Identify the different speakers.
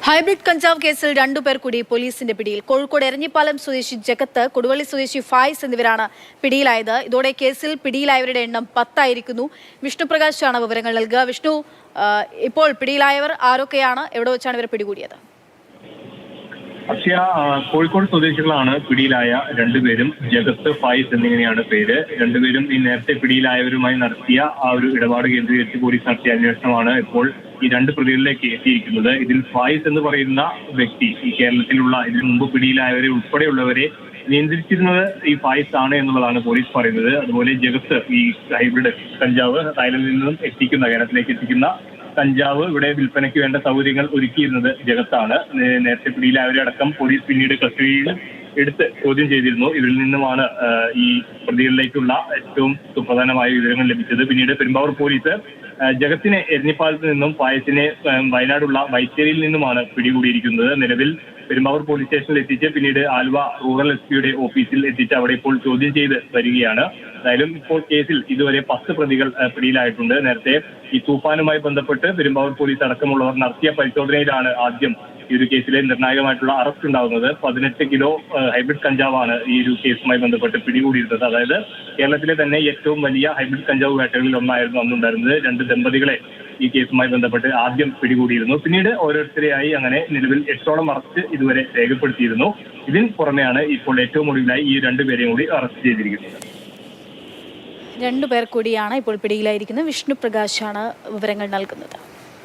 Speaker 1: Hybrid കഞ്ചാവ് കേസിൽ രണ്ടുപേർ കൂടി പോലീസിന്റെ പിടിയിൽ. കോഴിക്കോട് എരഞ്ഞിപ്പാലം സ്വദേശി ജഗത്ത്, കൊടുവള്ളി സ്വദേശി ഫായിസ് എന്നിവരാണ് പിടിയിലായത്. ഇതോടെ കേസിൽ പിടിയിലായവരുടെ എണ്ണം 10 ആയിരിക്കുന്നു. വിഷ്ണുപ്രകാശാണ് വിവരങ്ങൾ നൽകുക. വിഷ്ണു, ഇപ്പോൾ പിടിയിലായവർ ആരൊക്കെയാണ്? എവിടെ വെച്ചാണ് ഇവർ പിടികൂടിയത്?
Speaker 2: അക്ഷയ, കോഴിക്കോട് സ്വദേശികളാണ് പിടിയിലായ രണ്ടുപേരും. ജഗത്ത്, ഫായിസ് എന്നിങ്ങനെയാണ് പേര്. രണ്ടുപേരും ഈ നേരത്തെ പിടിയിലായവരുമായി നടത്തിയ ആ ഒരു ഇടപാട് കേന്ദ്രീകരിച്ച് പോലീസ് നടത്തിയ അന്വേഷണമാണ് ഇപ്പോൾ ഈ രണ്ട് പ്രതികളിലേക്ക് എത്തിയിരിക്കുന്നത്. ഇതിൽ ഫായിസ് എന്ന് പറയുന്ന വ്യക്തി ഈ കേരളത്തിലുള്ള ഇതിനു മുമ്പ് പിടിയിലായവരെ ഉൾപ്പെടെയുള്ളവരെ നിയന്ത്രിച്ചിരുന്നത് ഈ ഫായിസ് ആണ് എന്നുള്ളതാണ് പോലീസ് പറയുന്നത്. അതുപോലെ ജഗത്ത് ഈ ഹൈബ്രിഡ് കഞ്ചാവ് തായ്ലൻഡിൽ നിന്നും കേരളത്തിലേക്ക് എത്തിക്കുന്ന കഞ്ചാവ് ഇവിടെ വിൽപ്പനയ്ക്ക് വേണ്ട സൗകര്യങ്ങൾ ഒരുക്കിയിരുന്നത് ജഗത്താണ്. നേരത്തെ പിടിയിലായവരെ അടക്കം പോലീസ് പിന്നീട് കസ്റ്റഡിയിൽ എടുത്ത് ചോദ്യം ചെയ്തിരുന്നു. ഇവരിൽ നിന്നുമാണ് ഈ പ്രതികളിലേക്കുള്ള ഏറ്റവും സുപ്രധാനമായ വിവരങ്ങൾ ലഭിച്ചത്. പിന്നീട് പെരുമ്പാവൂർ പോലീസ് ജഗത്തിനെ എരഞ്ഞിപ്പാലത്ത് നിന്നും ഫായിസിനെ വയനാടുള്ള വൈത്തേരിയിൽ നിന്നുമാണ് പിടികൂടിയിരിക്കുന്നത്. നിലവിൽ പെരുമ്പാവൂർ പോലീസ് സ്റ്റേഷനിൽ എത്തിച്ച് പിന്നീട് ആലുവ റൂറൽ എസ്.പിയുടെ ഓഫീസിൽ എത്തിച്ച് അവിടെ ഇപ്പോൾ ചോദ്യം ചെയ്ത് വരികയാണ്. എന്തായാലും ഇപ്പോൾ കേസിൽ ഇതുവരെ 10 പ്രതികൾ പിടിയിലായിട്ടുണ്ട്. നേരത്തെ ഈ തൂഫാനുമായി ബന്ധപ്പെട്ട് പെരുമ്പാവൂർ പോലീസ് അടക്കമുള്ളവർ നടത്തിയ പരിശോധനയിലാണ് ആദ്യം ഈ ഒരു കേസിലെ നിർണായകമായിട്ടുള്ള അറസ്റ്റ് ഉണ്ടാകുന്നത്. 18 കിലോ ഹൈബ്രിഡ് കഞ്ചാവാണ് ഈ ഒരു കേസുമായി ബന്ധപ്പെട്ട് പിടികൂടിയിരുന്നത്. അതായത് കേരളത്തിലെ തന്നെ ഏറ്റവും വലിയ ഹൈബ്രിഡ് കഞ്ചാവ് വേട്ടകളിൽ ഒന്നായിരുന്നു അന്നുണ്ടായിരുന്നത്. 2 ദമ്പതികളെ ഈ കേസുമായി ബന്ധപ്പെട്ട് ആദ്യം പിടികൂടിയിരുന്നു. പിന്നീട് ഓരോരുത്തരെയായി അങ്ങനെ നിലവിൽ 8ഓളം അറസ്റ്റ് ഇതുവരെ രേഖപ്പെടുത്തിയിരുന്നു. ഇതിന് പുറമെയാണ് ഇപ്പോൾ ഏറ്റവും ഒടുവിലായി ഈ 2 പേരെയും കൂടി അറസ്റ്റ് ചെയ്തിരിക്കുന്നത്.
Speaker 1: 2 പേർ കൂടിയാണ് ഇപ്പോൾ പിടിയിലായിരിക്കുന്നത്. വിഷ്ണുപ്രകാശാണ് വിവരങ്ങൾ നൽകുന്നത്.